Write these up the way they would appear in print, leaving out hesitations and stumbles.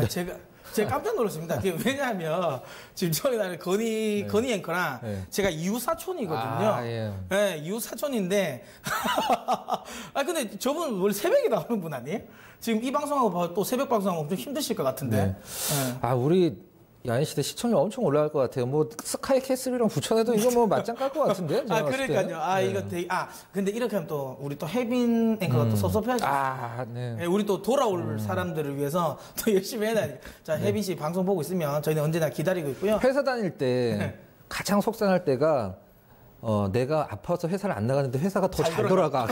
제가 깜짝 놀랐습니다. 왜냐하면 지금 저희 나는 건희 앵커랑 제가 이웃 사촌이거든요. 네, 이웃 사촌인데 근데 저분 원래 새벽에 나오는 분 아니에요? 지금 이 방송하고 또 새벽 방송하고 엄청 힘드실 것 같은데. 우리 야인시대 시청률 엄청 올라갈 것 같아요. 뭐 스카이 캐슬이랑 붙여내도 이거 뭐 맞짱 깔 것 같은데. 그러니까요. 이거 되게 근데 이렇게 하면 또 우리 또 혜빈 앵커가 또 섭섭해하죠. 우리 또 돌아올 사람들을 위해서 또 열심히 해야 되니까. 자, 혜빈 씨 방송 보고 있으면 저희는 언제나 기다리고 있고요. 회사 다닐 때 가장 속상할 때가 내가 아파서 회사를 안 나가는데 회사가 더 잘 돌아가.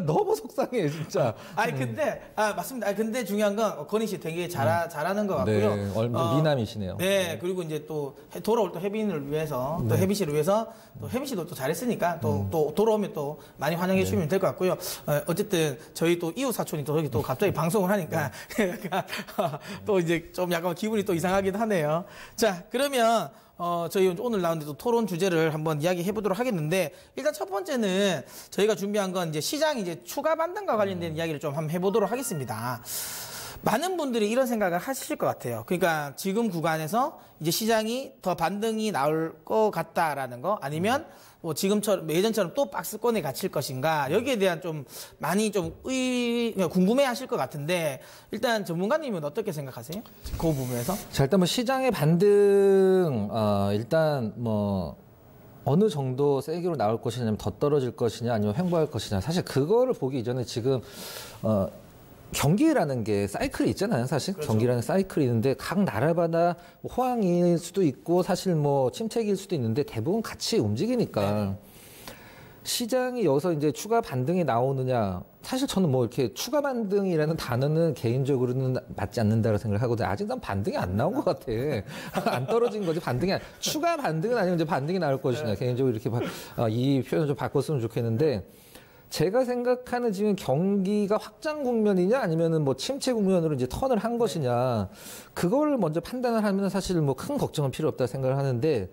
너무 속상해, 진짜. 근데, 맞습니다. 근데 중요한 건, 건희 씨 되게 잘하는 것 같고요. 네, 미남이시네요. 네, 그리고 이제 또, 돌아올 또 혜빈을 위해서, 또 혜빈 씨를 위해서, 또 혜빈 씨도 또 잘했으니까, 또 돌아오면 또 많이 환영해 주시면 될 것 같고요. 어쨌든, 저희 또 이웃 사촌이 또 여기 또 갑자기 방송을 하니까, 또 이제 좀 약간 기분이 또 이상하긴 하네요. 자, 그러면, 저희 오늘 나온 또 토론 주제를 한번 이야기해 보도록 하겠는데, 일단 첫 번째는 저희가 준비한 건 이제 시장 이제 추가 반등과 관련된 이야기를 좀 한번 해보도록 하겠습니다. 많은 분들이 이런 생각을 하실 것 같아요. 그러니까 지금 구간에서 이제 시장이 더 반등이 나올 것 같다라는 거, 아니면 뭐 지금처럼 예전처럼 또 박스권에 갇힐 것인가, 여기에 대한 좀 많이 좀 궁금해 하실 것 같은데, 일단 전문가님은 어떻게 생각하세요? 그 부분에서? 자, 일단 뭐 시장의 반등, 일단 뭐 어느 정도 세기로 나올 것이냐, 아니면 더 떨어질 것이냐, 아니면 횡보할 것이냐, 사실 그거를 보기 이전에 지금 경기라는 게 사이클이 있잖아요, 사실. 그렇죠. 경기라는 사이클이 있는데, 각 나라마다 호황일 수도 있고, 사실 뭐 침체기일 수도 있는데, 대부분 같이 움직이니까. 시장이 여기서 이제 추가 반등이 나오느냐, 사실 저는 뭐 이렇게 추가 반등이라는 단어는 개인적으로는 맞지 않는다고 생각을 하거든요. 아직 난 반등이 안 나온 것 같아. 안 떨어진 거지, 반등이 추가 반등은 아니면 이제 반등이 나올 것이냐. 개인적으로 이렇게 이 표현을 좀 바꿨으면 좋겠는데, 제가 생각하는 지금 경기가 확장 국면이냐 아니면은 뭐 침체 국면으로 이제 턴을 한 것이냐, 그걸 먼저 판단을 하면 사실 뭐 큰 걱정은 필요 없다 생각을 하는데,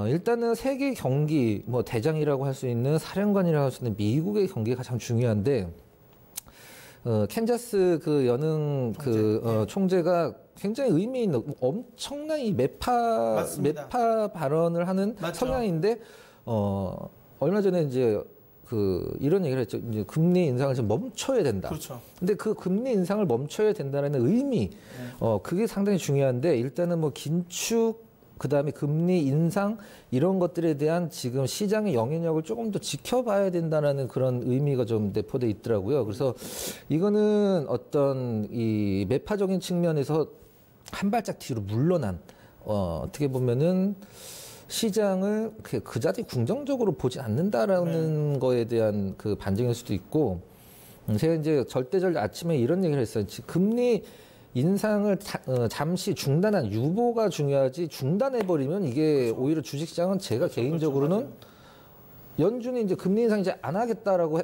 일단은 세계 경기, 뭐 대장이라고 할 수 있는 사령관이라고 할 수 있는 미국의 경기가 가장 중요한데, 캔자스 그 연흥 총재가 굉장히 의미 있는 엄청난 이 매파 발언을 하는 성향인데, 얼마 전에 이제 이런 얘기를 했죠. 이제 금리 인상을 좀 멈춰야 된다. 그렇죠. 근데 그 금리 인상을 멈춰야 된다는 의미, 그게 상당히 중요한데, 일단은 뭐 긴축, 그 다음에 금리 인상, 이런 것들에 대한 지금 시장의 영향력을 조금 더 지켜봐야 된다는 그런 의미가 좀 내포되어 있더라고요. 그래서 이거는 어떤 이 매파적인 측면에서 한 발짝 뒤로 물러난, 어떻게 보면은 시장을 그자리 긍정적으로 보지 않는다라는 거에 대한 그 반증일 수도 있고, 제가 이제 절대절 아침에 이런 얘기를 했어요. 금리 인상을 잠시 중단한 유보가 중요하지, 중단해버리면 이게 오히려 주식시장은 제가 개인적으로는 연준이 이제 금리 인상 이제 안 하겠다라고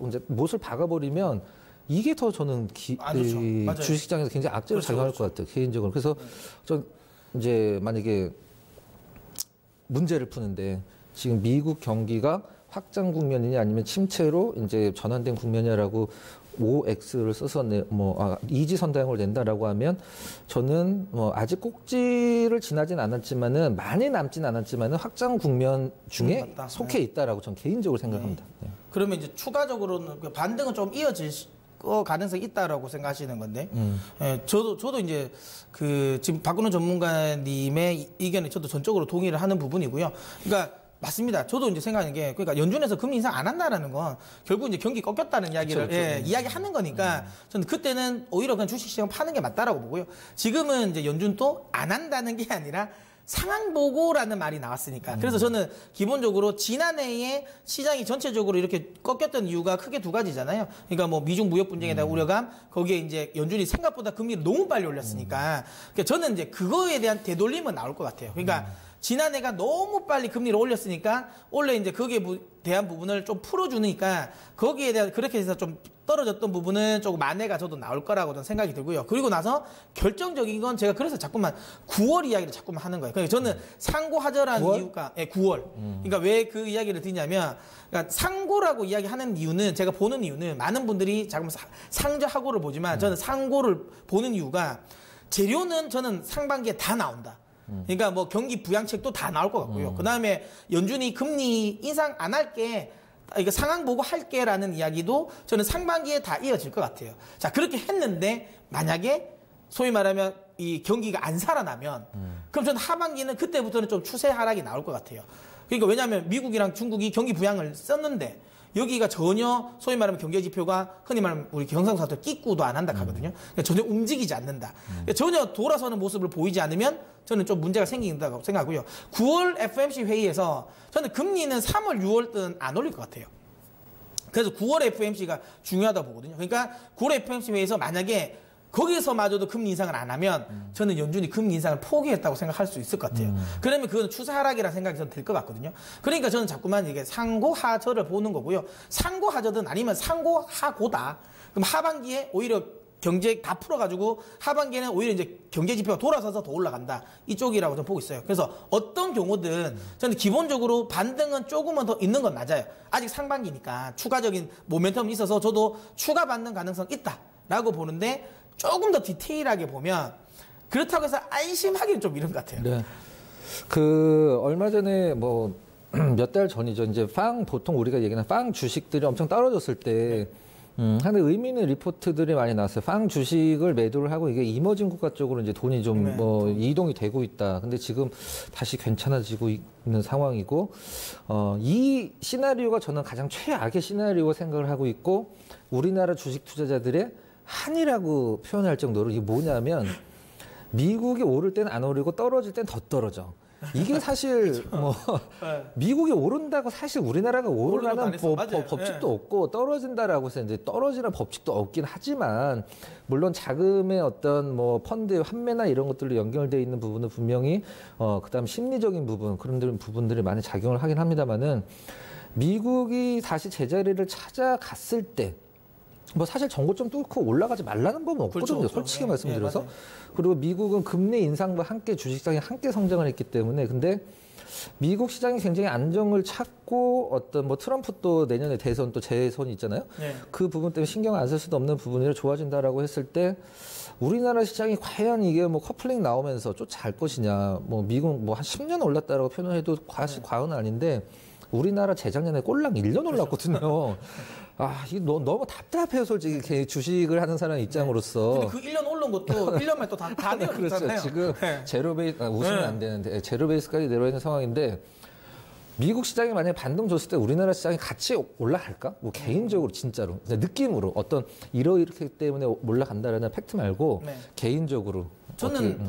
이제 못을 박아버리면 이게 더 저는 주식시장에서 굉장히 악재로 작용할 것 같아요, 개인적으로. 그래서 전 이제 만약에 문제를 푸는데, 지금 미국 경기가 확장 국면이냐 아니면 침체로 이제 전환된 국면이냐라고 OX를 써서 이지선다형을 낸다라고 하면, 저는 뭐 아직 꼭지를 지나진 않았지만은, 많이 남진 않았지만은 확장 국면 중에 속해 있다라고 저는 개인적으로 생각합니다. 네. 그러면 이제 추가적으로는 반등은 좀 이어질 가능성이 있다라고 생각하시는 건데, 저도 이제 지금 박근혜 전문가님의 의견에 저도 전적으로 동의를 하는 부분이고요. 그러니까 맞습니다. 저도 이제 생각하는 게, 그러니까 연준에서 금리 인상 안 한다라는 건 결국 이제 경기 꺾였다는 이야기를 이야기하는 거니까, 저는 그때는 오히려 그냥 주식시장 파는 게 맞다라고 보고요. 지금은 이제 연준도 안 한다는 게 아니라 상황 보고라는 말이 나왔으니까. 그래서 저는 기본적으로 지난해에 시장이 전체적으로 이렇게 꺾였던 이유가 크게 두 가지잖아요. 그러니까 뭐 미중 무역 분쟁에 대한 우려감, 거기에 이제 연준이 생각보다 금리를 너무 빨리 올렸으니까. 그러니까 저는 이제 그거에 대한 되돌림은 나올 것 같아요. 그러니까 지난해가 너무 빨리 금리를 올렸으니까 원래 이제 거기에 대한 부분을 좀 풀어주니까, 거기에 대한 그렇게 해서 좀 떨어졌던 부분은 조금 만회가 저도 나올 거라고 저는 생각이 들고요. 그리고 나서 결정적인 건 제가 그래서 자꾸만 9월 이야기를 자꾸만 하는 거예요. 그러니까 저는 상고하저라는 9월? 이유가 9월. 그러니까 왜 그 이야기를 드냐면 그러니까 상고라고 이야기하는 이유는 제가 보는 이유는 많은 분들이 자꾸 상저하고를 보지만 저는 상고를 보는 이유가 재료는 저는 상반기에 다 나온다. 그러니까 뭐 경기 부양책도 다 나올 것 같고요. 그다음에 연준이 금리 인상 안 할게 이거 상황 보고 할게라는 이야기도 저는 상반기에 다 이어질 것 같아요. 자, 그렇게 했는데 만약에 소위 말하면 이 경기가 안 살아나면 그럼 저는 하반기는 그때부터는 좀 추세 하락이 나올 것 같아요. 그러니까 왜냐하면 미국이랑 중국이 경기 부양을 썼는데 여기가 전혀 소위 말하면 경제 지표가 흔히 말하면 우리 경상사도 끼꾸도 안 한다 하거든요. 그러니까 전혀 움직이지 않는다. 그러니까 전혀 돌아서는 모습을 보이지 않으면 저는 좀 문제가 생긴다고 생각하고요. 9월 FOMC 회의에서 저는 금리는 3월, 6월 때는 안 올릴 것 같아요. 그래서 9월 FOMC가 중요하다고 보거든요. 그러니까 9월 FOMC 회의에서 만약에 거기서마저도 금리 인상을 안 하면 저는 연준이 금리 인상을 포기했다고 생각할 수 있을 것 같아요. 그러면 그건 추세 하락이라는 생각이 저는 들 것 같거든요. 그러니까 저는 자꾸만 이게 상고하저를 보는 거고요. 상고하저든 아니면 상고하고다. 그럼 하반기에 오히려 경제 다 풀어가지고 하반기에는 오히려 이제 경제 지표가 돌아서서 더 올라간다. 이쪽이라고 저는 보고 있어요. 그래서 어떤 경우든 저는 기본적으로 반등은 조금은 더 있는 건 맞아요. 아직 상반기니까 추가적인 모멘텀이 있어서 저도 추가 반등 가능성 있다라고 보는데 조금 더 디테일하게 보면 그렇다고 해서 안심하기는 좀 이른 것 같아요. 네. 얼마 전에 뭐 몇 달 전이죠. 이제 보통 우리가 얘기하는 빵 주식들이 엄청 떨어졌을 때 하는데 의미 있는 리포트들이 많이 나왔어요. 빵 주식을 매도를 하고 이게 이머징 국가 쪽으로 이제 돈이 좀 이동이 되고 있다. 근데 지금 다시 괜찮아지고 있는 상황이고, 이 시나리오가 저는 가장 최악의 시나리오 생각을 하고 있고, 우리나라 주식 투자자들의 한이라고 표현할 정도로 이게 뭐냐면, 미국이 오를 때는 안 오르고 떨어질 땐 더 떨어져. 이게 사실 뭐 미국이 오른다고 사실 우리나라가 오르라는 법칙도 없고 떨어진다라고 해서 이제 떨어지는 법칙도 없긴 하지만 물론 자금의 어떤 뭐 펀드 환매나 이런 것들로 연결되어 있는 부분은 분명히 그다음 심리적인 부분 그런 부분들이 많이 작용을 하긴 합니다만은 미국이 다시 제자리를 찾아갔을 때 뭐 사실 정고점 뚫고 올라가지 말라는 법은 없거든요. 그렇죠. 솔직히 말씀드려서. 그리고 미국은 금리 인상과 함께 주식시장이 함께 성장을 했기 때문에 근데 미국 시장이 굉장히 안정을 찾고 어떤 뭐 트럼프 또 내년에 대선 또 재선이 있잖아요. 그 부분 때문에 신경 안 쓸 수도 없는 부분이 좋아진다라고 했을 때 우리나라 시장이 과연 이게 뭐 커플링 나오면서 쫓아갈 것이냐. 뭐 미국 뭐 한 10년 올랐다라고 표현해도 과언은 아닌데 우리나라 재작년에 꼴랑 1년 올랐거든요. 이게 너무 답답해요, 솔직히. 주식을 하는 사람 입장으로서. 근데 그 1년 오른 것도 1년만 또 다 내려졌잖아요. 그렇죠. 지금 제로 베이스, 웃으면 안 되는데, 제로 베이스까지 내려와 있는 상황인데, 미국 시장이 만약에 반등 줬을 때 우리나라 시장이 같이 올라갈까? 뭐 개인적으로 진짜로. 느낌으로 어떤 이렇기 때문에 올라간다라는 팩트 말고, 개인적으로. 저는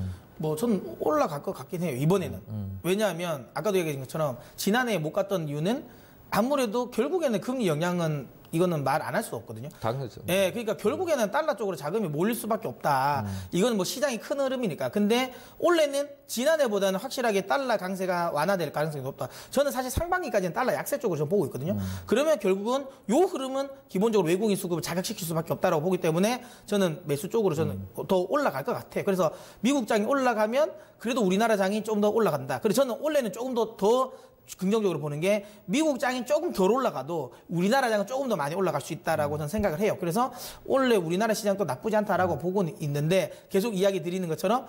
저는 올라갈 것 같긴 해요, 이번에는. 왜냐하면, 아까도 얘기한 것처럼, 지난해에 못 갔던 이유는 아무래도 결국에는 금리 영향은 이거는 말 안 할 수 없거든요. 당연하죠. 예, 그러니까 결국에는 달러 쪽으로 자금이 몰릴 수밖에 없다. 이건 뭐 시장이 큰 흐름이니까. 근데 올해는 지난해보다는 확실하게 달러 강세가 완화될 가능성이 높다. 저는 사실 상반기까지는 달러 약세 쪽으로 좀 보고 있거든요. 그러면 결국은 요 흐름은 기본적으로 외국인 수급을 자극시킬 수밖에 없다라고 보기 때문에 저는 매수 쪽으로 저는 더 올라갈 것 같아요. 그래서 미국 장이 올라가면 그래도 우리나라 장이 좀 더 올라간다. 그래서 저는 올해는 조금 더 긍정적으로 보는 게 미국 장이 조금 덜 올라가도 우리나라 장은 조금 더 많이 올라갈 수 있다라고 저는 생각을 해요. 그래서 원래 우리나라 시장도 나쁘지 않다라고 보고 있는데 계속 이야기 드리는 것처럼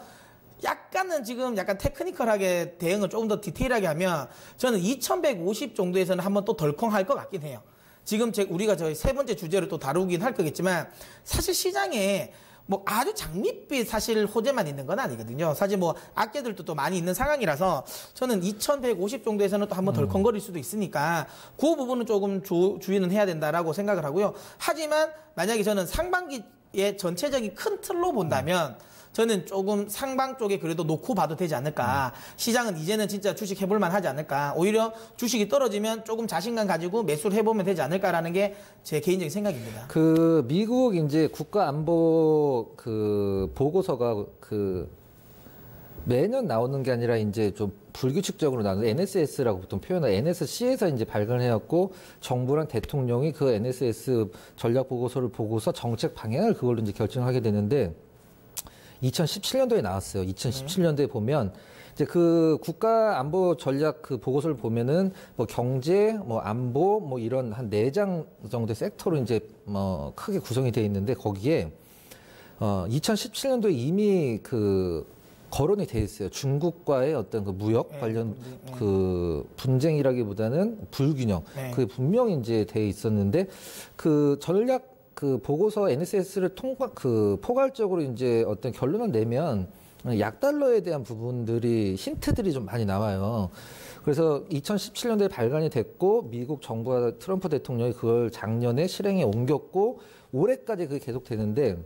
약간은 지금 약간 테크니컬하게 대응을 조금 더 디테일하게 하면 저는 2150 정도에서는 한번 또 덜컹할 것 같긴 해요. 지금 우리가 저희 세 번째 주제를 또 다루긴 할 거겠지만 사실 시장에 뭐 아주 장밋빛 사실 호재만 있는 건 아니거든요. 사실 뭐 악재들도 또 많이 있는 상황이라서 저는 2150 정도에서는 또 한번 덜컹거릴 수도 있으니까 그 부분은 조금 주의는 해야 된다라고 생각을 하고요. 하지만 만약에 저는 상반기의 전체적인 큰 틀로 본다면 저는 조금 상방 쪽에 그래도 놓고 봐도 되지 않을까. 시장은 이제는 진짜 주식 해볼만 하지 않을까. 오히려 주식이 떨어지면 조금 자신감 가지고 매수를 해보면 되지 않을까라는 게 제 개인적인 생각입니다. 미국 이제 국가안보 보고서가 매년 나오는 게 아니라 이제 좀 불규칙적으로 나오는 NSS라고 보통 표현을 NSC에서 이제 발간해왔고 정부랑 대통령이 그 NSS 전략 보고서를 보고서 정책 방향을 그걸로 이제 결정하게 되는데 2017년도에 나왔어요. 2017년도에 보면 이제 그 국가 안보 전략 그 보고서를 보면은 뭐 경제, 뭐 안보, 뭐 이런 한 4장 정도의 섹터로 이제 뭐 크게 구성이 돼 있는데 거기에 2017년도에 이미 그 거론이 돼 있어요. 중국과의 어떤 그 무역 관련 그 분쟁이라기보다는 불균형. 네. 그게 분명히 이제 돼 있었는데 그 전략 그 보고서 NSS를 포괄적으로 이제 어떤 결론을 내면 약달러에 대한 부분들이 힌트들이 좀 많이 나와요. 그래서 2017년도에 발간이 됐고 미국 정부와 트럼프 대통령이 그걸 작년에 실행에 옮겼고 올해까지 그게 계속 되는데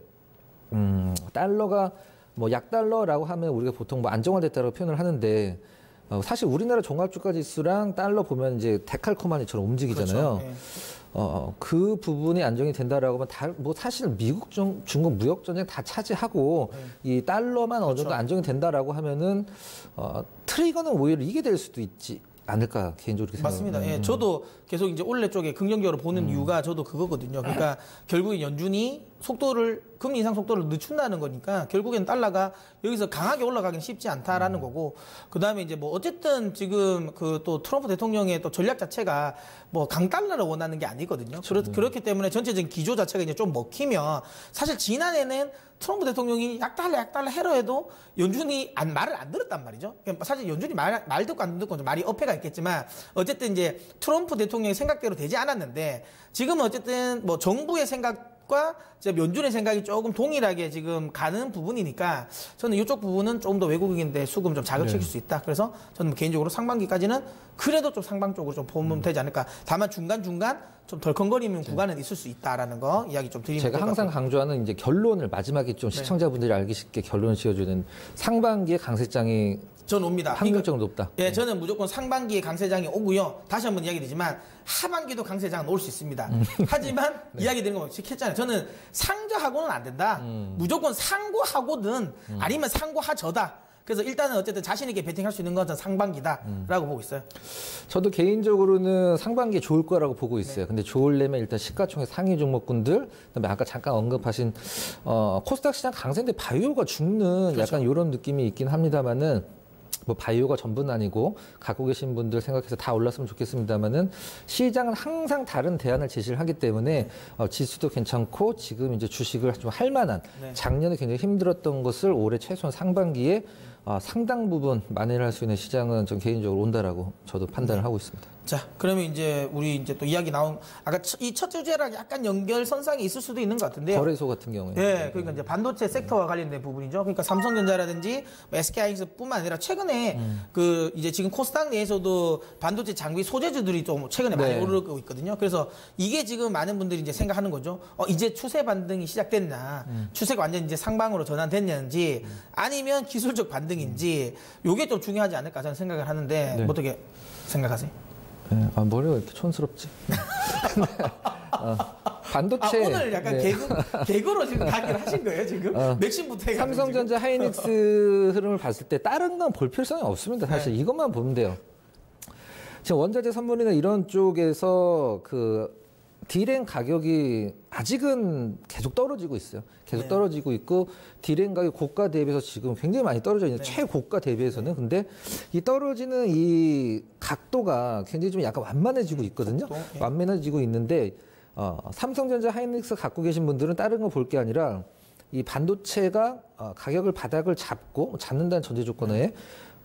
달러가 뭐 약달러라고 하면 우리가 보통 뭐 안정화됐다고 표현을 하는데 사실 우리나라 종합주가 지수랑 달러 보면 이제 데칼코마니처럼 움직이잖아요. 그렇죠. 네. 그 부분이 안정이 된다라고 하면 뭐 사실 미국 중국 무역 전쟁 다 차지하고 이 달러만 어느 정도 안정이 된다라고 하면은 트리거는 오히려 이게 될 수도 있지 않을까 개인적으로 그렇게 맞습니다. 생각합니다. 예, 저도 계속 이제 올해 쪽에 긍정적으로 보는 이유가 저도 그거거든요. 그러니까 결국에 연준이 금리 인상 속도를 늦춘다는 거니까 결국엔 달러가 여기서 강하게 올라가기는 쉽지 않다라는 거고, 그 다음에 이제 뭐 어쨌든 지금 그 또 트럼프 대통령의 또 전략 자체가 뭐 강달러를 원하는 게 아니거든요. 그렇기 때문에 전체적인 기조 자체가 이제 좀 먹히면 사실 지난해는 트럼프 대통령이 약달러 해로 해도 연준이 말을 안 들었단 말이죠. 그러니까 사실 연준이 말 듣고 안 듣고 좀 말이 어폐가 있겠지만 어쨌든 이제 트럼프 대통령의 생각대로 되지 않았는데 지금은 어쨌든 뭐 정부의 생각과 연준의 생각이 조금 동일하게 지금 가는 부분이니까 저는 이쪽 부분은 조금 더 외국인들 수금 좀 자극시킬 수 있다. 그래서 저는 개인적으로 상반기까지는 그래도 좀 상방 쪽으로 좀 보면 되지 않을까. 다만 중간중간 좀 덜컹거리는 구간은 있을 수 있다라는 거 이야기 좀 드리면 제가 항상 강조하는 이제 결론을 마지막에 좀 시청자분들이 알기 쉽게 결론을 지어주는 상반기에 강세장이 전 옵니다. 확률적으로 높다. 예, 저는 무조건 상반기에 강세장이 오고요. 다시 한번 이야기 드리지만 하반기도 강세장은 올 수 있습니다. 하지만 이야기 드린 거 했잖아요. 저는 상저하고는 안 된다. 무조건 상고하고든 아니면 상고하저다. 그래서 일단은 어쨌든 자신 있게 베팅할 수 있는 것은 상반기다라고 보고 있어요. 저도 개인적으로는 상반기에 좋을 거라고 보고 있어요. 근데 좋으려면 일단 시가총액 상위 종목군들, 그다음에 아까 잠깐 언급하신 코스닥 시장 강세인데 바이오가 죽는 약간 이런 느낌이 있긴 합니다만은. 뭐 바이오가 전부는 아니고 갖고 계신 분들 생각해서 다 올랐으면 좋겠습니다만은 시장은 항상 다른 대안을 제시를 하기 때문에 지수도 괜찮고 지금 이제 주식을 좀 할 만한 작년에 굉장히 힘들었던 것을 올해 최소한 상반기에 상당 부분 만회를 할 수 있는 시장은 전 개인적으로 온다라고 저도 판단을 하고 있습니다. 자, 그러면 이제 우리 이제 또 이야기 나온 아까 이 첫 주제랑 약간 연결선상이 있을 수도 있는 것 같은데요. 거래소 같은 경우에. 네, 그러니까 이제 반도체 섹터와 관련된 부분이죠. 그러니까 삼성전자라든지 SK하이닉스뿐만 아니라 최근에 그 이제 지금 코스닥 내에서도 반도체 장비 소재주들이 좀 최근에 많이 오르고 있거든요. 그래서 이게 지금 많은 분들이 이제 생각하는 거죠. 이제 추세 반등이 시작됐나, 추세가 완전 이제 상방으로 전환됐는지, 아니면 기술적 반등인지, 요게 좀 중요하지 않을까 저는 생각을 하는데 뭐 어떻게 생각하세요? 네, 머리가 이렇게 촌스럽지. 반도체. 오늘 약간 개그로 지금 가기를 하신 거예요, 지금? 맥심부터 해가지고. 삼성전자 하이닉스 흐름을 봤을 때 다른 건 볼 필요성이 없습니다. 사실 이것만 보면 돼요. 지금 원자재 선물이나 이런 쪽에서 그 디램 가격이 아직은 계속 떨어지고 있어요. 계속 떨어지고 있고 디램 가격 고가 대비해서 지금 굉장히 많이 떨어져 있는 최고가 대비해서는. 근데 이 떨어지는 이 각도가 굉장히 좀 약간 완만해지고 있거든요. 완만해지고 있는데 삼성전자 하이닉스 갖고 계신 분들은 다른 거 볼 게 아니라 이 반도체가 가격을 바닥을 잡는다는 전제 조건에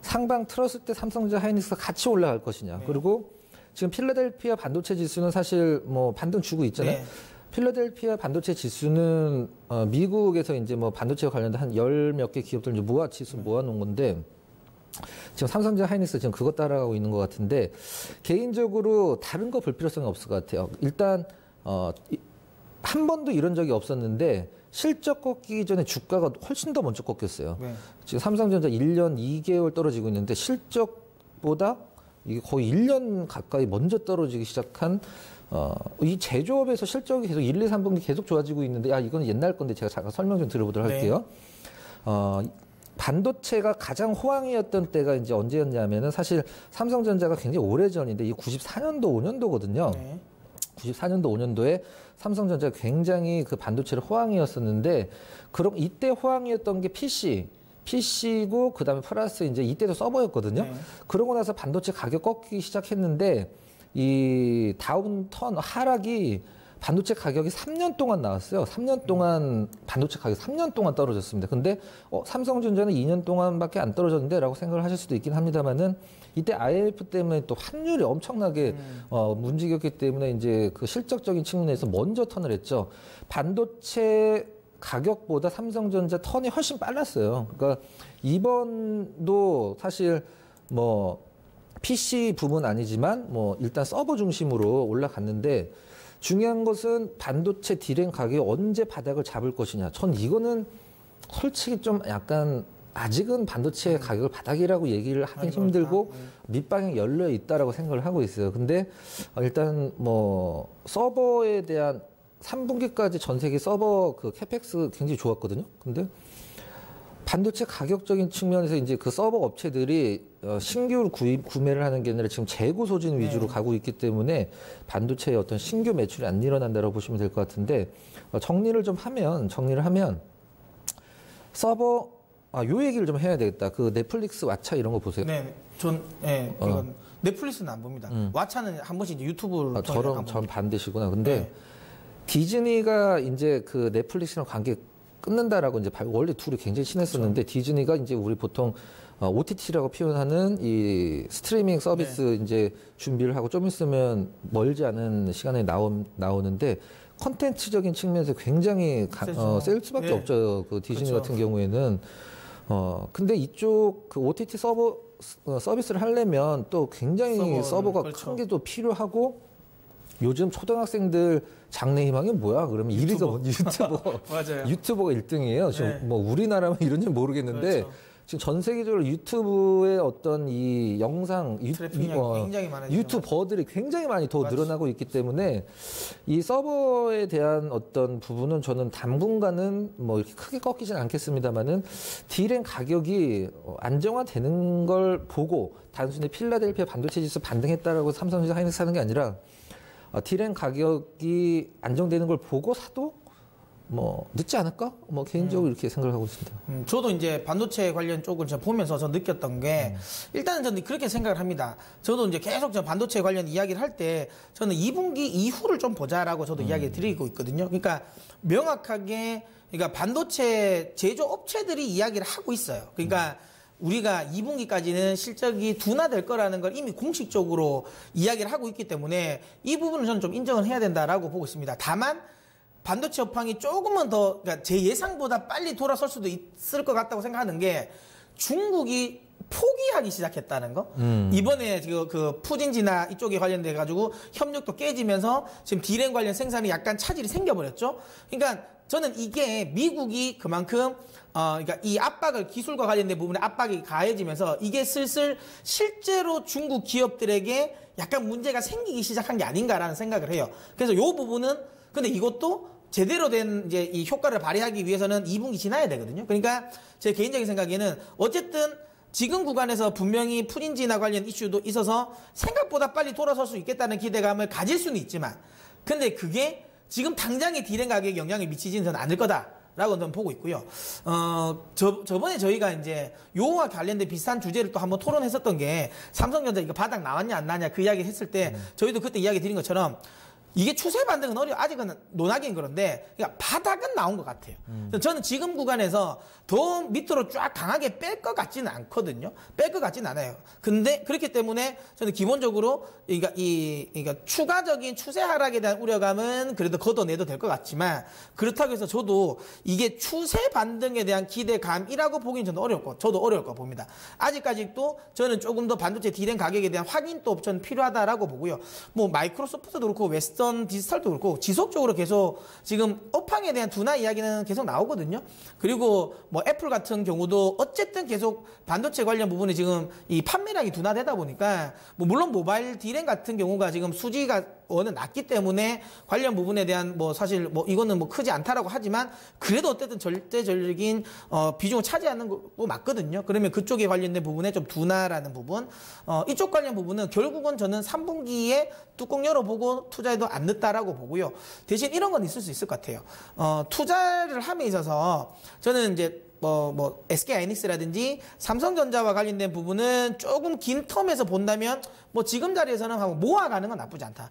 상방 틀었을 때 삼성전자 하이닉스가 같이 올라갈 것이냐. 그리고 지금 필라델피아 반도체 지수는 사실 뭐 반등 주고 있잖아요. 필라델피아 반도체 지수는 미국에서 이제 뭐 반도체 관련된 한 10몇 개 기업들 이제 지수 모아놓은 건데 지금 삼성전자 하이닉스 지금 그거 따라가고 있는 것 같은데 개인적으로 다른 거 볼 필요성이 없을 것 같아요. 일단 한 번도 이런 적이 없었는데 실적 꺾이기 전에 주가가 훨씬 더 먼저 꺾였어요. 지금 삼성전자 1년 2개월 떨어지고 있는데 실적보다 이게 거의 1년 가까이 먼저 떨어지기 시작한 이 제조업에서 실적이 계속 1, 2, 3분기 계속 좋아지고 있는데 이건 옛날 건데 제가 잠깐 설명 좀 드려보도록 할게요. 반도체가 가장 호황이었던 때가 이제 언제였냐면은 사실 삼성전자가 굉장히 오래전인데 이 94년도 5년도거든요. 네. 94년도 5년도에 삼성전자가 굉장히 그 반도체를 호황이었었는데 그럼 이때 호황이었던 게 PC고 그다음에 플러스 이제 이때도 서버였거든요. 네. 그러고 나서 반도체 가격 꺾이기 시작했는데 이 다운턴 하락이 반도체 가격이 3년 동안 나왔어요. 3년 동안 반도체 가격이 3년 동안 떨어졌습니다. 근데 삼성전자는 2년 동안밖에 안 떨어졌는데라고 생각을 하실 수도 있긴 합니다만은 이때 IMF 때문에 또 환율이 엄청나게 문제였기 때문에 이제 그 실적적인 측면에서 먼저 턴을 했죠. 반도체 가격보다 삼성전자 턴이 훨씬 빨랐어요. 그러니까 이번도 사실 뭐 PC 부분 아니지만 뭐 일단 서버 중심으로 올라갔는데 중요한 것은 반도체 디램 가격이 언제 바닥을 잡을 것이냐. 전 이거는 솔직히 좀 약간 아직은 반도체 가격을 바닥이라고 얘기를 하긴 힘들고 밑방향 열려 있다라고 생각을 하고 있어요. 근데 일단 뭐 서버에 대한 3분기까지 전 세계 서버 그 캐펙스 굉장히 좋았거든요. 근데 반도체 가격적인 측면에서 이제 그 서버 업체들이 신규 구매를 하는 게 아니라 지금 재고 소진 위주로 가고 있기 때문에 반도체의 어떤 신규 매출이 안 일어난다고 보시면 될 것 같은데 정리를 하면 서버 요 얘기를 좀 해야 되겠다. 그 넷플릭스 왓챠 이런 거 보세요. 네, 이건 넷플릭스는 안 봅니다. 왓챠는 한 번씩 이제 유튜브를 전 반대시구나. 근데 디즈니가 이제 그 넷플릭스랑 관계 끊는다라고 이제 원래 둘이 굉장히 친했었는데 그렇죠. 디즈니가 이제 우리 보통 OTT라고 표현하는 이 스트리밍 서비스 이제 준비를 하고 좀 있으면 멀지 않은 시간에 나오는데 컨텐츠적인 측면에서 굉장히 셀 수밖에 없죠. 그 디즈니 그렇죠. 같은 경우에는 근데 이쪽 그 OTT 서비스를 하려면 또 굉장히 서버가 큰 게 또 필요하고 요즘 초등학생들 장래 희망이 뭐야? 그러면 유튜버. 맞아요. 유튜버가 1등이에요. 지금 뭐 우리나라만 이런지 모르겠는데 그렇죠. 지금 전 세계적으로 유튜브의 어떤 이 영상 굉장히 많아요. 유튜버들이 굉장히 많이 더 늘어나고 있기 때문에 이 서버에 대한 어떤 부분은 저는 당분간은 뭐 이렇게 크게 꺾이진 않겠습니다만은 디램 가격이 안정화되는 걸 보고 단순히 필라델피아 반도체 지수 반등했다라고 삼성전자 하이닉스 하는 게 아니라 디램 가격이 안정되는 걸 보고 사도 뭐 늦지 않을까? 뭐 개인적으로 이렇게 생각을 하고 있습니다. 저도 이제 반도체 관련 쪽을 제가 보면서 저 느꼈던 게 일단은 저는 그렇게 생각을 합니다. 저도 이제 계속 저 반도체 관련 이야기를 할 때 저는 2분기 이후를 좀 보자라고 저도 이야기를 드리고 있거든요. 그러니까 명확하게 그러니까 반도체 제조업체들이 이야기를 하고 있어요. 그러니까 우리가 2분기까지는 실적이 둔화될 거라는 걸 이미 공식적으로 이야기를 하고 있기 때문에 이 부분은 저는 좀 인정을 해야 된다라고 보고 있습니다. 다만 반도체 업황이 조금은 더 그러니까 제 예상보다 빨리 돌아설 수도 있을 것 같다고 생각하는 게 중국이 포기하기 시작했다는 거. 이번에 그 푸진지나 이쪽에 관련돼 가지고 협력도 깨지면서 지금 디램 관련 생산이 약간 차질이 생겨버렸죠. 그러니까 저는 이게 미국이 그만큼 그러니까 이 압박을 기술과 관련된 부분에 압박이 가해지면서 이게 슬슬 실제로 중국 기업들에게 약간 문제가 생기기 시작한 게 아닌가라는 생각을 해요. 그래서 이 부분은 근데 이것도 제대로 된 이제 이 효과를 발휘하기 위해서는 2분기 지나야 되거든요. 그러니까 제 개인적인 생각에는 어쨌든 지금 구간에서 분명히 푸린지나 관련 이슈도 있어서 생각보다 빨리 돌아설 수 있겠다는 기대감을 가질 수는 있지만 근데 그게 지금 당장의 디램 가격에 영향을 미치지는 저는 않을 거다라고 저는 보고 있고요. 저번에 저희가 이제 요와 관련된 비슷한 주제를 또 한번 토론했었던 게 삼성전자 이거 바닥 나왔냐 안 나왔냐 그 이야기를 했을 때 저희도 그때 이야기 드린 것처럼 이게 추세 반등은 아직은 논하기는 그런데 그러니까 바닥은 나온 것 같아요. 저는 지금 구간에서 더 밑으로 쫙 강하게 뺄 것 같지는 않거든요. 뺄 것 같지는 않아요. 근데 그렇기 때문에 저는 기본적으로 그러니까 추가적인 추세 하락에 대한 우려감은 그래도 걷어내도 될 것 같지만 그렇다고 해서 저도 이게 추세 반등에 대한 기대감이라고 보기는 저도 어려울 거 봅니다. 아직까지도 저는 조금 더 반도체 디램 가격에 대한 확인도 옵션 필요하다라고 보고요. 뭐 마이크로소프트도 그렇고 웨스턴 디지털도 그렇고 지속적으로 계속 지금 업황에 대한 둔화 이야기는 계속 나오거든요. 그리고 뭐 애플 같은 경우도 어쨌든 계속 반도체 관련 부분이 지금 이 판매량이 둔화되다 보니까 뭐 물론 모바일 디램 같은 경우가 지금 수지가 원은 낮기 때문에 관련 부분에 대한 뭐 사실 뭐 이거는 뭐 크지 않다라고 하지만 그래도 어쨌든 절대적인 비중을 차지하는 거 맞거든요. 그러면 그쪽에 관련된 부분에 좀 둔화라는 부분, 이쪽 관련 부분은 결국은 저는 3분기에 뚜껑 열어보고 투자해도 안 늦다라고 보고요. 대신 이런 건 있을 수 있을 것 같아요. 투자를 함에 있어서 저는 이제 SK 하이닉스라든지 삼성전자와 관련된 부분은 조금 긴 텀에서 본다면 뭐 지금 자리에서는 하고 모아가는 건 나쁘지 않다.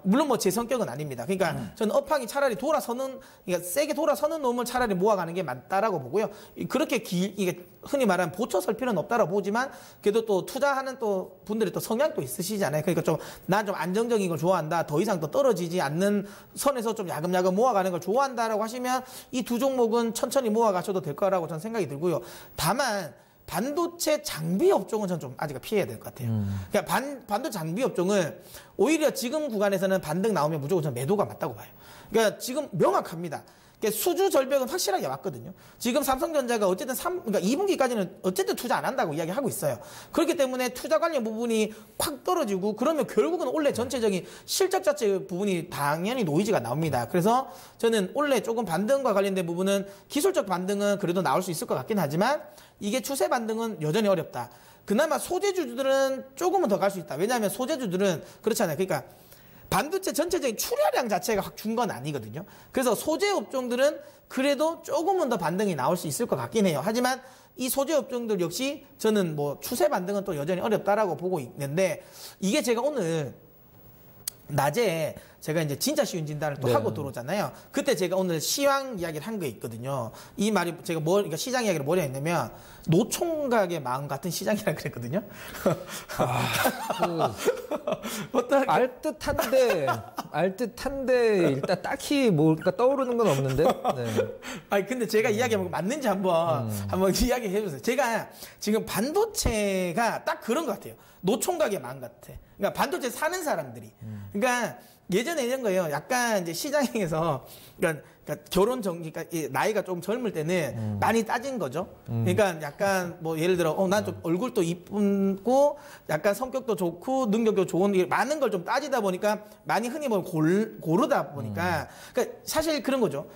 물론 뭐 제 성격은 아닙니다. 그러니까 저는 업황이 차라리 돌아서는, 그러니까 세게 돌아서는 놈을 차라리 모아가는 게 맞다라고 보고요. 그렇게 이게 흔히 말하는 보초 설 필요는 없다라고 보지만 그래도 또 투자하는 또 분들이 또 성향도 있으시잖아요. 그러니까 난 좀 안정적인 걸 좋아한다. 더 이상 또 떨어지지 않는 선에서 좀 야금야금 모아가는 걸 좋아한다라고 하시면 이 두 종목은 천천히 모아가셔도 될 거라고 저는 생각이 들고요. 다만 반도체 장비 업종은 저는 좀 아직 피해야 될 것 같아요. 그러니까 반도체 장비 업종은 오히려 지금 구간에서는 반등 나오면 무조건 저는 매도가 맞다고 봐요. 그러니까 지금 명확합니다. 그러니까 수주 절벽은 확실하게 왔거든요. 지금 삼성전자가 어쨌든 그러니까 2분기까지는 어쨌든 투자 안 한다고 이야기하고 있어요. 그렇기 때문에 투자 관련 부분이 확 떨어지고 그러면 결국은 올해 전체적인 실적 자체 부분이 당연히 노이즈가 나옵니다. 그래서 저는 올해 조금 반등과 관련된 부분은 기술적 반등은 그래도 나올 수 있을 것 같긴 하지만 이게 추세 반등은 여전히 어렵다. 그나마 소재주들은 조금은 더 갈 수 있다. 왜냐하면 소재주들은 그렇잖아요. 그러니까 반도체 전체적인 출하량 자체가 확 준 건 아니거든요. 그래서 소재 업종들은 그래도 조금은 더 반등이 나올 수 있을 것 같긴 해요. 하지만 이 소재 업종들 역시 저는 뭐 추세 반등은 또 여전히 어렵다라고 보고 있는데 이게 제가 오늘 낮에 제가 이제 진짜 쉬운 진단을 또 하고 들어오잖아요. 그때 제가 오늘 시황 이야기를 한 게 있거든요. 이 말이 제가 그러니까 시장 이야기를 뭐라 했냐면 노총각의 마음 같은 시장이라 그랬거든요. 알듯한데 일단 딱히 뭔가 떠오르는 건 없는데. 네. 아니 근데 제가 이야기하면 맞는지 한번 이야기해 주세요. 제가 지금 반도체가 딱 그런 것 같아요. 노총각의 마음 같아. 그러니까 반도체 사는 사람들이. 그러니까 예전에 이런 거예요. 약간 이제 시장에서 그러니까 그러니까 나이가 좀 젊을 때는 많이 따진 거죠. 그러니까 약간 뭐 예를 들어 난 좀 얼굴도 이쁘고 약간 성격도 좋고 능력도 좋은 많은 걸 좀 따지다 보니까 많이 흔히 뭐 고르다 보니까 그러니까 사실 그런 거죠.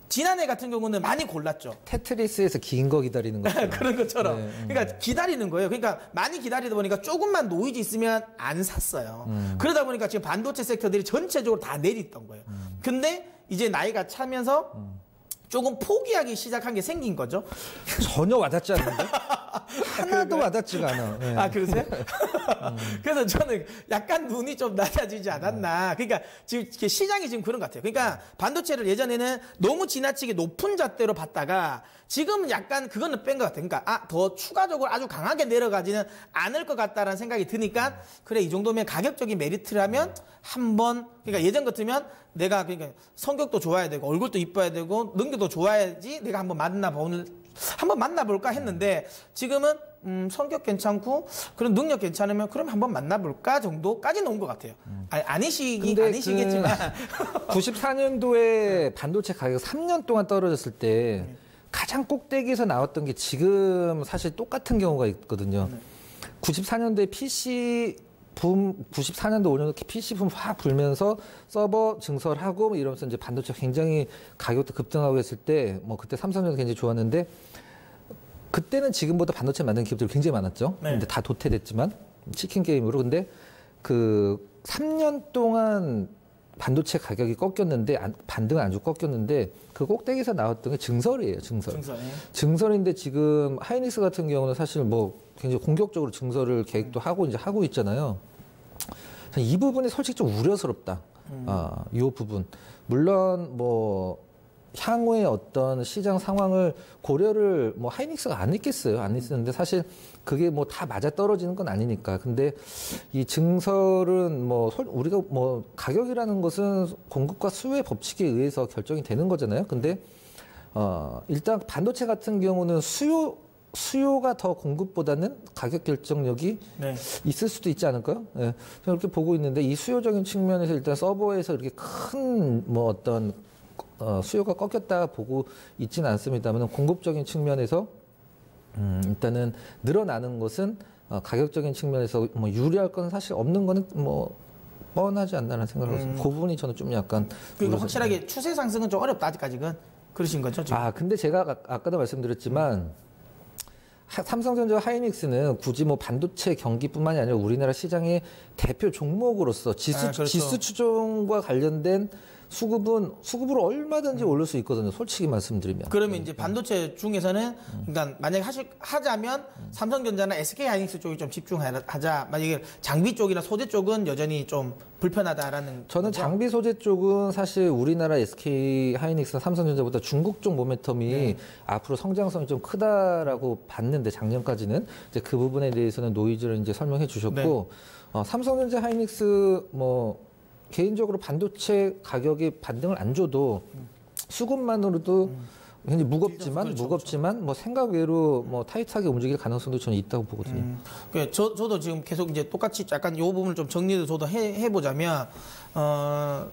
지난해 같은 경우는 많이 골랐죠. 테트리스에서 긴 거 기다리는 것처럼. 그런 것처럼. 네. 그러니까 기다리는 거예요. 그러니까 많이 기다리다 보니까 조금만 노이즈 있으면 안 샀어요. 그러다 보니까 지금 반도체 섹터들이 전체적으로 다 내렸던 거예요. 근데 이제 나이가 차면서 조금 포기하기 시작한 게 생긴 거죠. 전혀 와닿지 않는데? 하나도 와닿지가 않아. 네. 아, 그러세요? 그래서 저는 약간 눈이 좀 낮아지지 않았나. 그러니까 지금 시장이 지금 그런 것 같아요. 그러니까 반도체를 예전에는 너무 지나치게 높은 잣대로 봤다가 지금은 약간 그거는 뺀 것 같아요. 그러니까 더 추가적으로 아주 강하게 내려가지는 않을 것 같다라는 생각이 드니까 그래 이 정도면 가격적인 메리트라면 한번 그러니까 예전 같으면 내가 그러니까 성격도 좋아야 되고 얼굴도 이뻐야 되고 능력도 좋아야지 내가 한번 만나볼까 했는데 지금은 성격 괜찮고 그런 능력 괜찮으면 그럼 한번 만나볼까 정도까지는 온 것 같아요. 아니시겠지만 94년도에 반도체 가격 3년 동안 떨어졌을 때 가장 꼭대기에서 나왔던 게 지금 사실 똑같은 경우가 있거든요. 94년도에 PC 붐, 94년도 5년도 PC 붐 확 불면서 서버 증설하고 이러면서 이제 반도체 굉장히 가격도 급등하고 했을 때 뭐 그때 삼성전자 굉장히 좋았는데 그때는 지금보다 반도체 만드는 기업들이 굉장히 많았죠. 네. 근데 다 도태됐지만 치킨 게임으로. 근데 그 3년 동안 반도체 가격이 꺾였는데 반등은 아주 꺾였는데 그 꼭대기에서 나왔던 게 증설이에요. 증설인데 지금 하이닉스 같은 경우는 사실 뭐 굉장히 공격적으로 증설을 계획도 하고 이제 하고 있잖아요. 이 부분이 솔직히 좀 우려스럽다. 이 부분. 물론 뭐 향후의 어떤 시장 상황을 고려를 뭐 하이닉스가 안 했겠어요. 안 했었는데 사실 그게 뭐 다 맞아 떨어지는 건 아니니까. 근데 이 증설은 뭐 우리가 뭐 가격이라는 것은 공급과 수요의 법칙에 의해서 결정이 되는 거잖아요. 근데 일단 반도체 같은 경우는 수요가 더 공급보다는 가격 결정력이 있을 수도 있지 않을까요? 네. 저는 그렇게 보고 있는데 이 수요적인 측면에서 일단 서버에서 이렇게 큰 뭐 어떤 수요가 꺾였다 보고 있지는 않습니다만 공급적인 측면에서 일단은 늘어나는 것은 가격적인 측면에서 뭐 유리할 건 사실 없는 거는 뭐 뻔하지 않나라는 생각을 했습니다. 그 부분이 저는 좀 약간 그러니까 확실하게 추세 상승은 좀 어렵다 아직까지는 그러신 거죠? 지금? 근데 제가 아까도 말씀드렸지만 삼성전자 하이닉스는 굳이 뭐 반도체 경기뿐만이 아니라 우리나라 시장의 대표 종목으로서 그렇죠. 지수 추종과 관련된 수급을 얼마든지 올릴 수 있거든요. 솔직히 말씀드리면. 그러면 이제 반도체 중에서는 그러니까 만약에 하자면 삼성전자나 SK하이닉스 쪽이 좀 집중하자. 만약에 장비 쪽이나 소재 쪽은 여전히 좀 불편하다라는. 저는 거죠? 장비 소재 쪽은 사실 우리나라 SK하이닉스나 삼성전자보다 중국 쪽 모멘텀이 앞으로 성장성이 좀 크다라고 봤는데 작년까지는 이제 그 부분에 대해서는 노이즈를 이제 설명해 주셨고 삼성전자 하이닉스 뭐 개인적으로 반도체 가격이 반등을 안 줘도 수급만으로도 굉장히 무겁지만 뭐 생각 외로 뭐 타이트하게 움직일 가능성도 저는 있다고 보거든요. 저도 지금 계속 이제 똑같이 약간 이 부분을 좀 정리를 저도 해보자면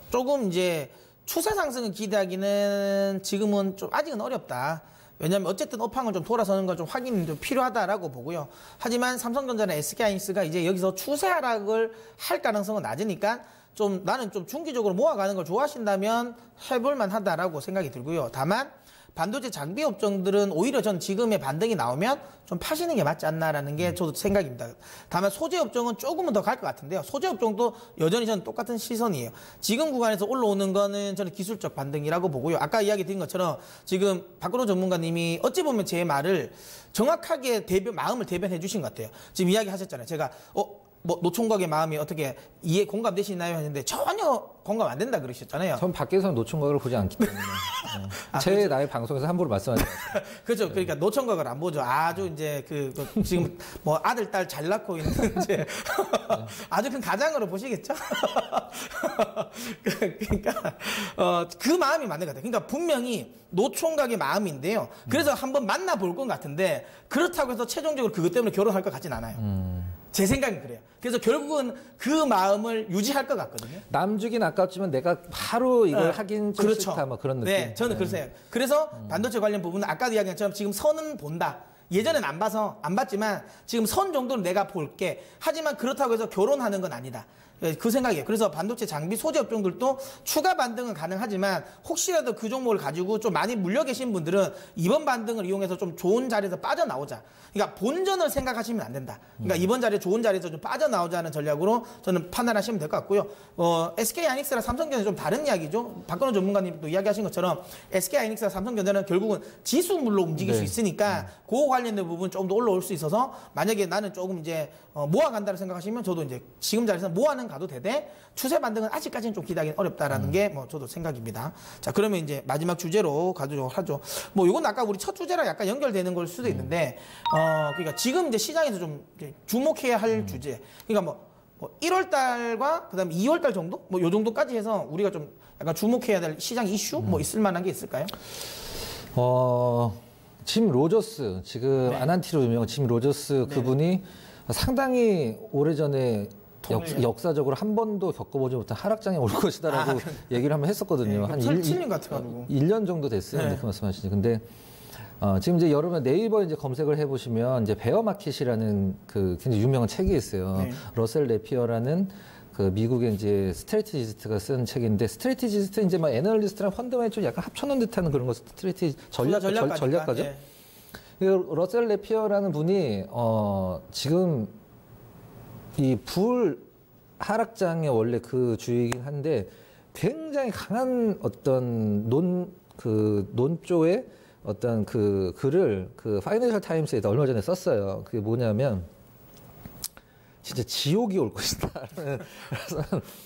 조금 이제 추세 상승을 기대하기는 지금은 좀 아직은 어렵다. 왜냐하면 어쨌든 업황을 좀 돌아서는 건 좀 확인이 좀 필요하다라고 보고요. 하지만 삼성전자나 SK하이닉스가 이제 여기서 추세 하락을 할 가능성은 낮으니까 좀 나는 좀 중기적으로 모아가는 걸 좋아하신다면 해볼만 하다라고 생각이 들고요. 다만 반도체 장비 업종들은 오히려 전 지금의 반등이 나오면 좀 파시는 게 맞지 않나라는 게 저도 생각입니다. 다만 소재 업종은 조금은 더 갈 것 같은데요. 소재 업종도 여전히 저는 똑같은 시선이에요. 지금 구간에서 올라오는 거는 저는 기술적 반등이라고 보고요. 아까 이야기 드린 것처럼 지금 박근호 전문가님이 어찌 보면 제 말을 정확하게 마음을 대변해 주신 것 같아요. 지금 이야기 하셨잖아요. 제가 뭐 노총각의 마음이 어떻게 공감되시나요? 했는데 전혀 공감 안 된다 그러셨잖아요. 전 밖에서는 노총각을 보지 않기 때문에 제 그렇죠. 나의 방송에서 함부로 말씀하지 마세요. 그렇죠. 그러니까 노총각을 안 보죠. 아주 이제 지금 뭐 아들 딸 잘 낳고 있는 이제 아주 큰 가장으로 보시겠죠. 그러니까 그 마음이 맞는 것 같아요. 그러니까 분명히 노총각의 마음인데요. 그래서 한번 만나볼 것 같은데 그렇다고 해서 최종적으로 그것 때문에 결혼할 것 같진 않아요. 제 생각은 그래요. 그래서 결국은 그 마음을 유지할 것 같거든요. 남 주긴 아깝지만 내가 바로 이걸 하긴 좀 그렇죠. 싫다 뭐 그런 느낌. 네, 저는 그래요. 그래서 반도체 관련 부분은 아까도 이야기한 것처럼 지금 선은 본다. 예전엔 안 봤지만 지금 선 정도는 내가 볼게. 하지만 그렇다고 해서 결혼하는 건 아니다. 그 생각이에요. 그래서 반도체 장비 소재 업종들도 추가 반등은 가능하지만 혹시라도 그 종목을 가지고 좀 많이 물려 계신 분들은 이번 반등을 이용해서 좀 좋은 자리에서 빠져나오자. 그러니까 본전을 생각하시면 안 된다. 그러니까 이번 자리에 좋은 자리에서 좀 빠져나오자는 전략으로 저는 판단하시면 될 것 같고요. SK하이닉스랑 삼성전자 좀 다른 이야기죠. 박근호 전문가님도 이야기하신 것처럼 SK하이닉스랑 삼성전자는 결국은 지수물로 움직일 수 있으니까 그 관련된 부분 조금 더 올라올 수 있어서 만약에 나는 조금 이제 모아간다고 생각하시면 저도 이제 지금 자리에서 모아는 가도 되되 추세 반등은 아직까지는 좀 기대하기는 어렵다라는 게 뭐 저도 생각입니다. 자, 그러면 이제 마지막 주제로 가도록 하죠. 뭐 이건 아까 우리 첫 주제랑 약간 연결되는 걸 수도 있는데 그러니까 지금 이제 시장에서 좀 주목해야 할 주제. 그러니까 뭐 1월 달과 그다음에 2월 달 정도? 뭐 요 정도까지 해서 우리가 좀 약간 주목해야 될 시장 이슈 뭐 있을 만한 게 있을까요? 짐 로저스 지금 아난티로 유명한 짐 로저스 그분이 상당히 오래전에 역사적으로 한 번도 겪어보지 못한 하락장에 올 것이다라고 얘기를 한번 했었거든요. 한 7년 같아가지고 1년 정도 됐어요. 네. 그 말씀하시지. 근데 지금 이제 여러분 네이버 이제 검색을 해보시면 이제 베어마켓이라는 그 굉장히 유명한 책이 있어요. 네. 러셀 레피어라는 그 미국의 이제 스트래티지스트가 쓴 책인데 스트래티지스트 이제 막 애널리스트랑 펀드맨 좀 약간 합쳐놓은 듯한 그런 거 전략가죠. 네. 러셀 레피어라는 분이 지금 이 불 하락장의 원래 그 주이긴 한데 굉장히 강한 어떤 논조의 어떤 그 글을 그 파이낸셜 타임스에다 얼마 전에 썼어요. 그게 뭐냐면 진짜 지옥이 올 것이다.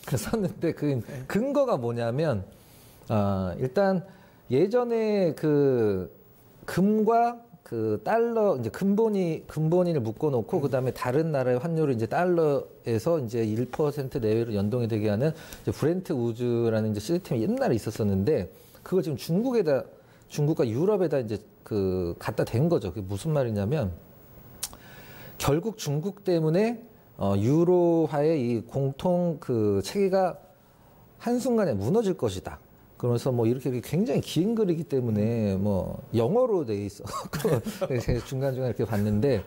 그래서 썼는데 그 근거가 뭐냐면 일단 예전에 그 금과 그 달러 이제 근본위를 묶어놓고 그다음에 다른 나라의 환율을 이제 달러에서 이제 1% 내외로 연동이 되게 하는 이제 브렌트 우즈라는 이제 시스템이 옛날에 있었었는데 그걸 지금 중국과 유럽에다 이제 그 갖다 댄 거죠. 그게 무슨 말이냐면 결국 중국 때문에 유로화의 이 공통 그 체계가 한순간에 무너질 것이다. 그래서 뭐 이렇게 굉장히 긴 글이기 때문에 뭐 영어로 돼 있어. 중간중간 이렇게 봤는데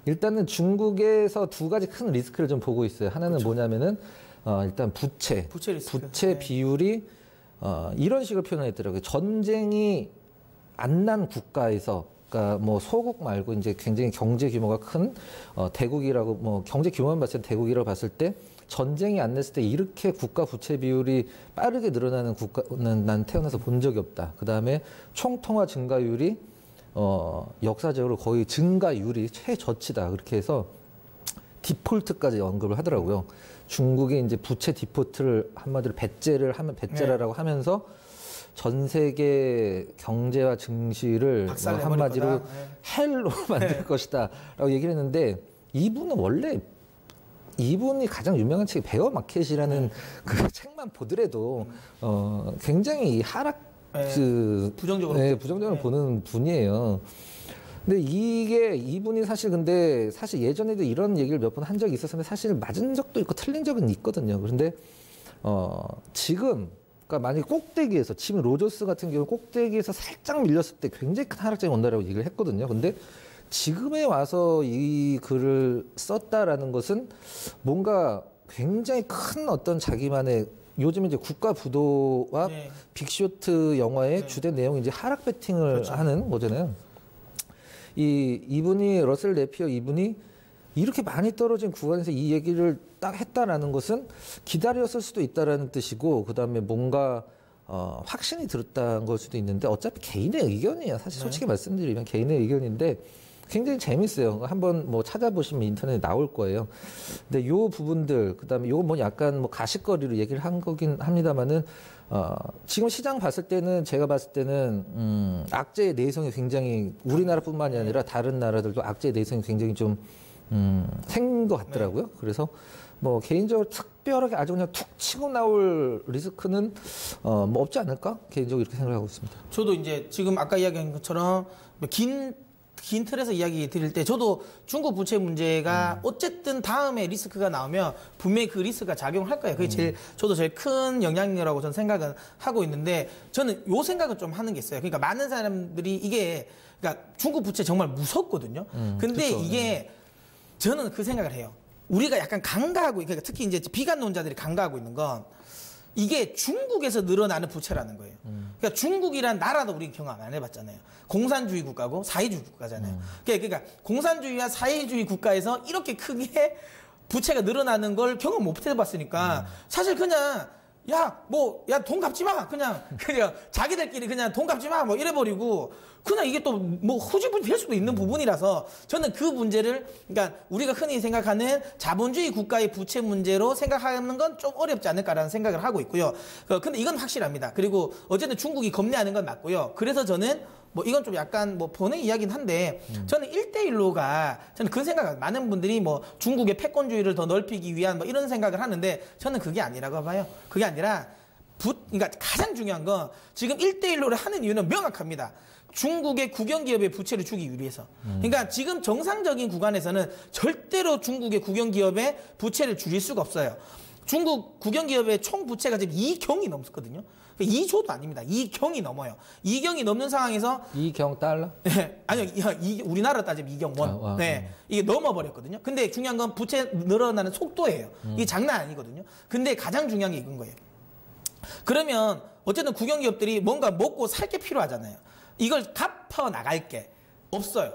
일단은 중국에서 두 가지 큰 리스크를 좀 보고 있어요. 하나는 그렇죠. 뭐냐면은 일단 부채 리스크. 부채 비율이 이런 식으로 표현했더라고요. 전쟁이 안 난 국가에서, 그러니까 뭐 소국 말고 이제 굉장히 경제 규모가 큰 대국이라고, 뭐 경제 규모만 봤을 때 대국이라고 봤을 때 전쟁이 안 났을 때 이렇게 국가 부채 비율이 빠르게 늘어나는 국가는 난 태어나서 본 적이 없다. 그 다음에 총통화 증가율이 역사적으로 거의 증가율이 최저치다. 그렇게 해서 디폴트까지 언급을 하더라고요. 중국이 이제 부채 디폴트를 한마디로 배째라라고 하면서 전 세계 경제와 증시를 한마디로 헬로 만들 것이다라고 얘기를 했는데, 이분이 가장 유명한 책이 베어 마켓이라는 그 책만 보더라도 굉장히 하락 부정적으로 보는 분이에요. 근데 이분이 사실 예전에도 이런 얘기를 몇 번 한 적이 있었는데 사실 맞은 적도 있고 틀린 적은 있거든요. 그런데 지금, 그러니까 만약에 꼭대기에서, 지금 로저스 같은 경우 꼭대기에서 살짝 밀렸을 때 굉장히 큰 하락장이 온다라고 얘기를 했거든요. 근데 지금에 와서 이 글을 썼다라는 것은 뭔가 굉장히 큰 어떤 자기만의, 요즘 이제 국가 부도와 빅쇼트 영화의 주된 내용이 이제 하락 배팅을 하는 거잖아요. 이분이 러셀 네피어 이분이 이렇게 많이 떨어진 구간에서 이 얘기를 딱 했다라는 것은 기다렸을 수도 있다라는 뜻이고, 그 다음에 뭔가 확신이 들었다는 걸 수도 있는데, 어차피 개인의 의견이에요. 사실 솔직히 말씀드리면 개인의 의견인데 굉장히 재밌어요. 한번 뭐 찾아보시면 인터넷에 나올 거예요. 근데 요 부분들, 그 다음에 요거 뭐 약간 뭐 가십거리로 얘기를 한 거긴 합니다만은, 지금 시장 봤을 때는, 제가 봤을 때는, 악재의 내성이 굉장히 우리나라뿐만이 아니라 다른 나라들도 악재의 내성이 굉장히 좀, 생긴 것 같더라고요. 그래서 뭐 개인적으로 특별하게 아주 그냥 툭 치고 나올 리스크는, 뭐 없지 않을까? 개인적으로 이렇게 생각하고 있습니다. 저도 이제 지금 아까 이야기한 것처럼 긴 틀에서 이야기 드릴 때 저도 중국 부채 문제가 어쨌든 다음에 리스크가 나오면 분명히 그 리스크가 작용할 거예요. 그게 저도 제일 큰 영향이라고 저는 생각은 하고 있는데, 저는 요 생각은 좀 하는 게 있어요. 그러니까 많은 사람들이 그러니까 중국 부채 정말 무섭거든요. 근데 그쵸. 이게 저는 그 생각을 해요. 우리가 약간 간과하고, 그러니까 특히 이제 비관론자들이 간과하고 있는 건 이게 중국에서 늘어나는 부채라는 거예요. 그러니까 중국이란 나라도 우리 경험 안 해봤잖아요. 공산주의 국가고 사회주의 국가잖아요. 그러니까 공산주의와 사회주의 국가에서 이렇게 크게 부채가 늘어나는 걸 경험 못 해봤으니까 사실 그냥 돈 갚지 마. 그냥 자기들끼리 그냥 돈 갚지 마. 뭐 이래버리고 그냥 이게 또 뭐 후지분이 될 수도 있는 부분이라서 저는 그 문제를, 그러니까 우리가 흔히 생각하는 자본주의 국가의 부채 문제로 생각하는 건 좀 어렵지 않을까라는 생각을 하고 있고요. 근데 이건 확실합니다. 그리고 어쨌든 중국이 겁내하는 건 맞고요. 그래서 저는 뭐 이건 좀 약간 뭐 본의 이야기긴 한데, 저는 1대1로가, 저는 그 생각을, 많은 분들이 뭐 중국의 패권주의를 더 넓히기 위한 뭐 이런 생각을 하는데, 저는 그게 아니라고 봐요. 그게 아니라 그러니까 가장 중요한 건 지금 1대1로를 하는 이유는 명확합니다. 중국의 국영기업의 부채를 주기 위해서. 그러니까 지금 정상적인 구간에서는 절대로 중국의 국영기업의 부채를 줄일 수가 없어요. 중국 국영기업의 총 부채가 지금 2경이 넘었거든요. 2조도 아닙니다. 2경이 넘어요. 2경이 넘는 상황에서 2경 달러? 네, 아니요, 우리나라 따지면 2경 원. 네, 이게 넘어버렸거든요. 근데 중요한 건 부채 늘어나는 속도예요. 이게 장난 아니거든요. 근데 가장 중요한 게 이건 거예요. 그러면 어쨌든 국영기업들이 뭔가 먹고 살 게 필요하잖아요. 이걸 갚아 나갈 게 없어요.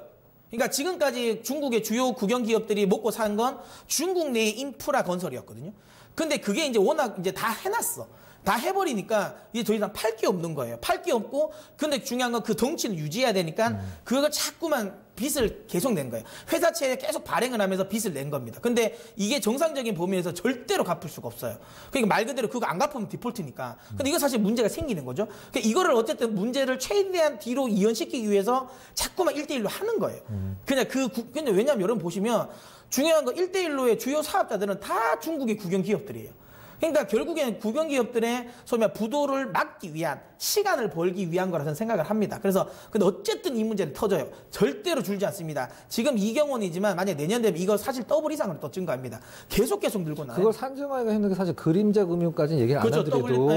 그러니까 지금까지 중국의 주요 국영기업들이 먹고 산 건 중국 내의 인프라 건설이었거든요. 근데 그게 이제 워낙 이제 다 해놨어. 다 해버리니까 이제 더 이상 팔 게 없는 거예요. 팔 게 없고, 근데 중요한 건 그 덩치는 유지해야 되니까 그걸 자꾸만 빚을 계속 낸 거예요. 회사채에 계속 발행을 하면서 빚을 낸 겁니다. 근데 이게 정상적인 범위에서 절대로 갚을 수가 없어요. 그러니까 말 그대로 그거 안 갚으면 디폴트니까. 근데 이거 사실 문제가 생기는 거죠. 그러니까 이거를 어쨌든 문제를 최대한 뒤로 이연시키기 위해서 자꾸만 1대1로 하는 거예요. 그냥 근데 왜냐면 여러분 보시면 중요한 건 1대1로의 주요 사업자들은 다 중국의 국영기업들이에요. 그러니까 결국엔 국영기업들의 소위 말 부도를 막기 위한, 시간을 벌기 위한 거라 저는 생각을 합니다. 그래서 근데 어쨌든 이 문제는 터져요. 절대로 줄지 않습니다. 지금 2경원이지만 만약 내년 되면 이거 사실 더블 이상으로 또 증가합니다. 계속 늘고 나요. 그걸 산정하기가 힘든 게 사실 그림자 금융까지는 얘기를 안 하더라도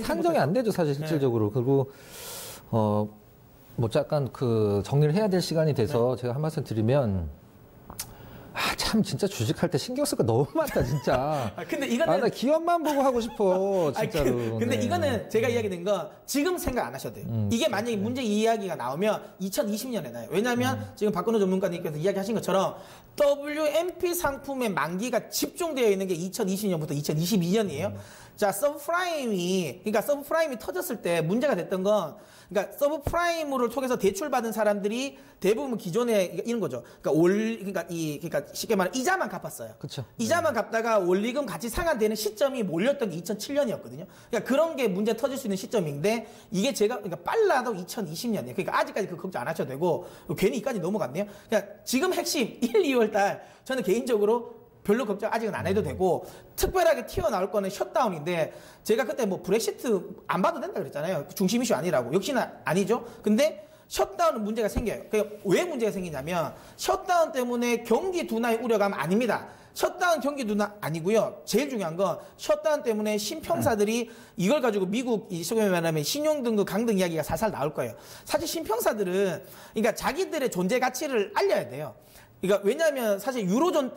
산정이 안 되죠, 사실 실질적으로. 그리고 뭐 약간 그 정리를 해야 될 시간이 돼서 제가 한 말씀 드리면, 참 진짜 주식할 때 신경 쓸 거 너무 많다 진짜. 근데 이거는 나 기업만 보고 하고 싶어 진짜로. 근데 네. 이거는 제가 이야기된 거 지금 생각 안 하셔도 돼요. 이게 만약에 문제 이야기가 나오면 2020년에 나요. 왜냐하면 지금 박근호 전문가님께서 이야기하신 것처럼 WMP 상품의 만기가 집중되어 있는 게 2020년부터 2022년이에요. 자, 서브프라임이 터졌을 때 문제가 됐던 건, 그러니까 서브프라임을 통해서 대출받은 사람들이 대부분 기존에 이런 거죠. 그러니까 쉽게 말하면 이자만 갚았어요. 그렇죠. 이자만 갚다가 원리금 같이 상환되는 시점이 몰렸던 게 2007년이었거든요. 그러니까 그런 게 문제 터질 수 있는 시점인데 이게 그러니까 빨라도 2020년이에요. 그러니까 아직까지 그 걱정 안 하셔도 되고 괜히 이까지 넘어갔네요. 그러니까 지금 핵심 1, 2월 달 저는 개인적으로 별로 걱정 아직은 안 해도 되고 특별하게 튀어나올 거는 셧다운인데 제가 그때 뭐 브렉시트 안 봐도 된다 그랬잖아요. 중심 이슈 아니라고. 역시나 아니죠. 근데 셧다운은 문제가 생겨요. 그러니까 왜 문제가 생기냐면 셧다운 때문에 경기 둔화의 우려감 아닙니다. 셧다운 경기 둔화 아니고요. 제일 중요한 건 셧다운 때문에 신평사들이 이걸 가지고 미국 소위 말하면 신용등급 강등 이야기가 살살 나올 거예요. 사실 신평사들은 그러니까 자기들의 존재 가치를 알려야 돼요. 그러니까 왜냐하면 사실 유로존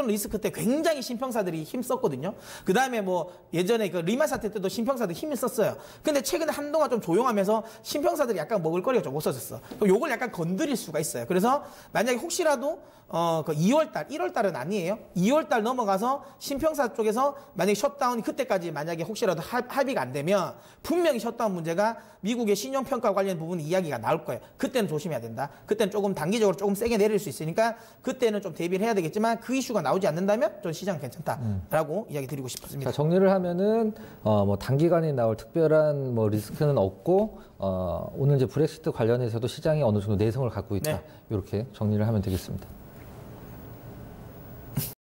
리스크 때 굉장히 신평사들이 힘썼거든요. 그 다음에 뭐 예전에 그 리만 사태 때도 신평사들 힘을 썼어요. 근데 최근에 한동안 좀 조용하면서 신평사들이 약간 먹을거리가 좀 없어졌어. 그럼 요걸 약간 건드릴 수가 있어요. 그래서 만약에 혹시라도 그 2월달, 1월달은 아니에요. 2월달 넘어가서 신평사 쪽에서 만약에 셧다운이 그때까지 만약에 혹시라도 합의가 안 되면 분명히 셧다운 문제가 미국의 신용평가 관련 부분 이야기가 나올 거예요. 그때는 조심해야 된다. 그때는 조금 단기적으로 조금 세게 내릴 수 있으니까 그때는 좀 대비를 해야 되겠지만 그 이슈가 나오지 않는다면 좀 시장 괜찮다라고 이야기 드리고 싶습니다. 자, 정리를 하면은 뭐 단기간에 나올 특별한 뭐 리스크는 없고 오늘 이제 브렉시트 관련해서도 시장이 어느 정도 내성을 갖고 있다. 네. 이렇게 정리를 하면 되겠습니다.